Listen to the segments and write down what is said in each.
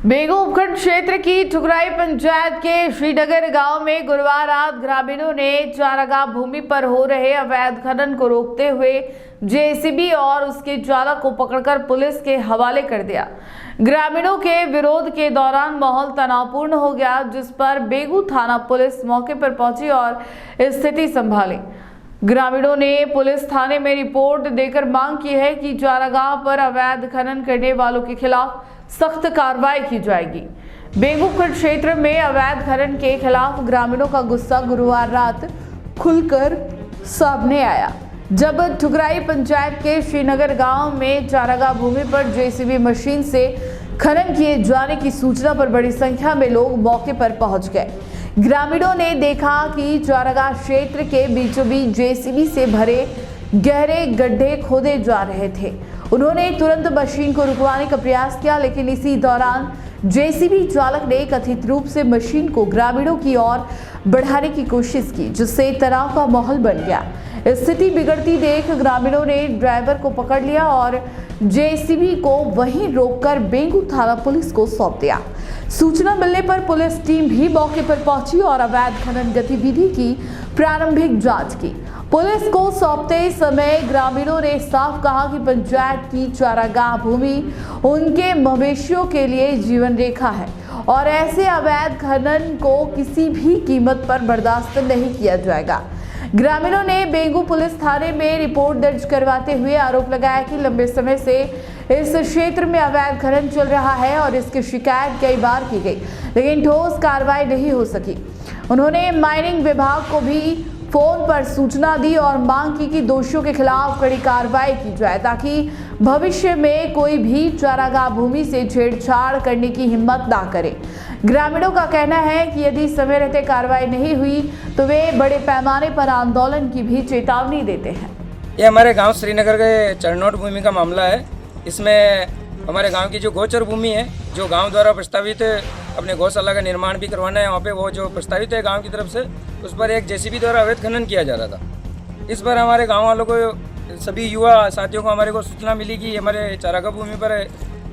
बेगू उपखंड क्षेत्र की ठुकराई पंचायत के श्रीनगर गांव में गुरुवार रात ग्रामीणों ने चारागाह भूमि पर हो रहे अवैध खनन को रोकते हुए जेसीबी और उसके चालक को पकड़कर पुलिस के हवाले कर दिया। ग्रामीणों के विरोध के दौरान माहौल तनावपूर्ण हो गया, जिस पर बेगू थाना पुलिस मौके पर पहुंची और स्थिति संभाली। ग्रामीणों ने पुलिस थाने में रिपोर्ट देकर मांग की है कि चारागाह पर अवैध खनन करने वालों के खिलाफ सख्त कार्रवाई की जाएगी। बेगू क्षेत्र में अवैध खनन के खिलाफ ग्रामीणों का गुस्सा गुरुवार रात खुलकर सामने आया, जब ठुकराई पंचायत के श्रीनगर गांव में चारागाह भूमि पर जेसीबी मशीन से खनन किए जाने की सूचना पर बड़ी संख्या में लोग मौके पर पहुंच गए। ग्रामीणों ने देखा कि चारागाह क्षेत्र के बीचों बीच जेसीबी से भरे गहरे गड्ढे खोदे जा रहे थे। उन्होंने तुरंत मशीन को रुकवाने का प्रयास किया, लेकिन इसी दौरान जेसीबी चालक ने कथित रूप से मशीन को ग्रामीणों की ओर बढ़ाने की कोशिश की, जिससे तनाव का माहौल बन गया। स्थिति बिगड़ती देख ग्रामीणों ने ड्राइवर को पकड़ लिया और जेसीबी को वहीं रोककर बेगू थाना पुलिस को सौंप दिया। सूचना मिलने पर पुलिस टीम भी मौके पर पहुंची और अवैध खनन गतिविधि की प्रारंभिक जांच की। पुलिस को सौंपते समय ग्रामीणों ने साफ कहा कि पंचायत की चारागाह भूमि उनके मवेशियों के लिए जीवन रेखा है और ऐसे अवैध खनन को किसी भी कीमत पर बर्दाश्त नहीं किया जाएगा। ग्रामीणों ने बेगू पुलिस थाने में रिपोर्ट दर्ज करवाते हुए आरोप लगाया कि लंबे समय से इस क्षेत्र में अवैध खनन चल रहा है और इसकी शिकायत कई बार की गई, लेकिन ठोस कार्रवाई नहीं हो सकी। उन्होंने माइनिंग विभाग को भी फोन पर सूचना दी और मांग की कि दोषियों के खिलाफ कड़ी कार्रवाई की जाए, ताकि भविष्य में कोई भी चारागाह भूमि से छेड़छाड़ करने की हिम्मत ना करे। ग्रामीणों का कहना है कि यदि समय रहते कार्रवाई नहीं हुई तो वे बड़े पैमाने पर आंदोलन की भी चेतावनी देते हैं। ये हमारे गांव श्रीनगर के चरनोट भूमि का मामला है। इसमें हमारे गांव की जो गोचर भूमि है, जो गांव द्वारा प्रस्तावित अपने गौशाला का निर्माण भी करवाना है, वहाँ पे वो जो प्रस्तावित है गांव की तरफ से, उस पर एक जेसीबी द्वारा अवैध खनन किया जा रहा था। इस पर हमारे गांव वालों को, सभी युवा साथियों को हमारे को सूचना मिली कि हमारे चारागाह भूमि पर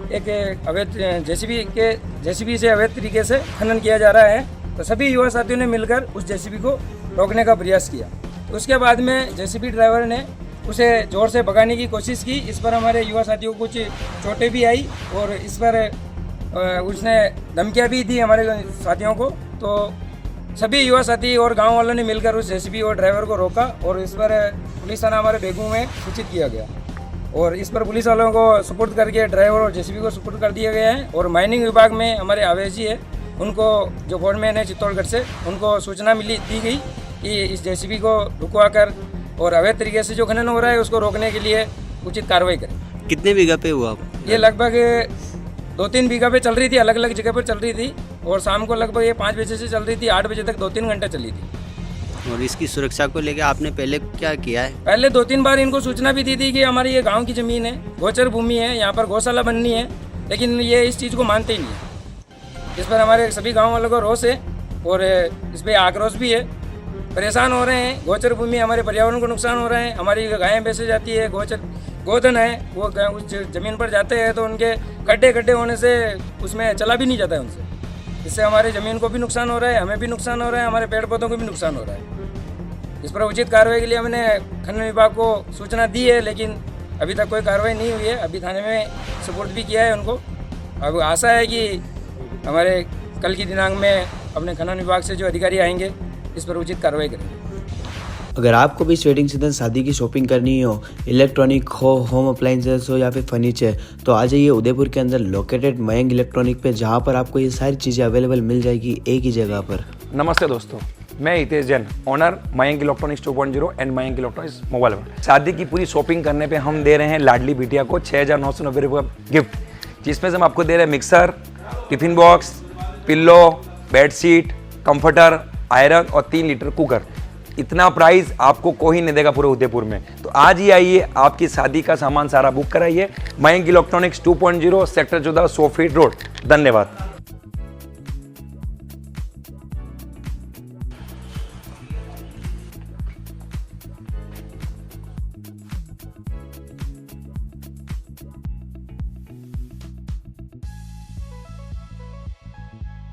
एक अवैध जेसीबी से अवैध तरीके से खनन किया जा रहा है। तो सभी युवा साथियों ने मिलकर उस जेसीबी को रोकने का प्रयास किया। तो उसके बाद में जेसीबी ड्राइवर ने उसे जोर से भगाने की कोशिश की। इस पर हमारे युवा साथियों को कुछ चोटें भी आई और इस पर उसने धमकियाँ भी दी हमारे साथियों को। तो सभी युवा साथी और गांव वालों ने मिलकर उस जेसीबी और ड्राइवर को रोका और इस पर पुलिस थाना हमारे बेगू में सूचित किया गया और इस पर पुलिस वालों को सुपुर्द करके ड्राइवर और जेसीबी को सुपुर्द कर दिया गया है। और माइनिंग विभाग में हमारे आवेश जी है, उनको जो फोरमैन है चित्तौड़गढ़ से, उनको सूचना दी गई कि इस जेसीबी को रुकवा कर और अवैध तरीके से जो खनन हो रहा है उसको रोकने के लिए उचित कार्रवाई करें। कितने बीघा पे हुआ? ये लगभग 2-3 बीघा पे चल रही थी, अलग अलग जगह पर चल रही थी और शाम को लगभग ये 5 बजे से चल रही थी, 8 बजे तक 2-3 घंटे चली थी। और इसकी सुरक्षा को लेकर आपने पहले क्या किया है? पहले 2-3 बार इनको सूचना भी दी थी कि हमारी ये गांव की ज़मीन है, गोचर भूमि है, यहाँ पर गौशाला बननी है, लेकिन ये इस चीज़ को मानते ही नहीं है। इस पर हमारे सभी गाँव वालों को रोष है और इस पर आक्रोश भी है। परेशान हो रहे हैं। गोचर भूमि हमारे पर्यावरण को नुकसान हो रहा है, हमारी गायें बेचे जाती है, गोधन है, वो उस ज़मीन पर जाते हैं तो उनके गड्ढे होने से उसमें चला भी नहीं जाता है उनसे। इससे हमारी ज़मीन को भी नुकसान हो रहा है, हमें भी नुकसान हो रहा है, हमारे पेड़ पौधों को भी नुकसान हो रहा है। इस पर उचित कार्रवाई के लिए हमने खनन विभाग को सूचना दी है, लेकिन अभी तक कोई कार्रवाई नहीं हुई है। अभी थाने में सुपुर्द भी किया है उनको। अब आशा है कि हमारे कल की दिनांक में अपने खनन विभाग से जो अधिकारी आएंगे इस पर उचित कार्रवाई करेंगे। अगर आपको भी वेडिंग सीजन शादी की शॉपिंग करनी हो, इलेक्ट्रॉनिक हो, होम अप्लाइंसेस हो या फिर फर्नीचर, तो आ जाइए उदयपुर के अंदर लोकेटेड मयंक इलेक्ट्रॉनिक पे, जहां पर आपको ये सारी चीज़ें अवेलेबल मिल जाएगी एक ही जगह पर। नमस्ते दोस्तों, मैं Hitesh Jain, owner Mayank electronics 2.0 and Mayank electronics mobile पर। शादी की पूरी शॉपिंग करने पे हम दे रहे हैं लाडली बिटिया को 6,990 रुपये गिफ्ट, जिसमें से हम आपको दे रहे हैं mixer, tiffin box, pillow, bedsheet, comforter, iron और 3 लीटर कुकर। इतना प्राइस आपको कोई नहीं देगा पूरे उदयपुर में। तो आज ही आइए, आपकी शादी का सामान सारा बुक कराइए। Mayank electronics 2.0 sector 14 100 feet road. धन्यवाद।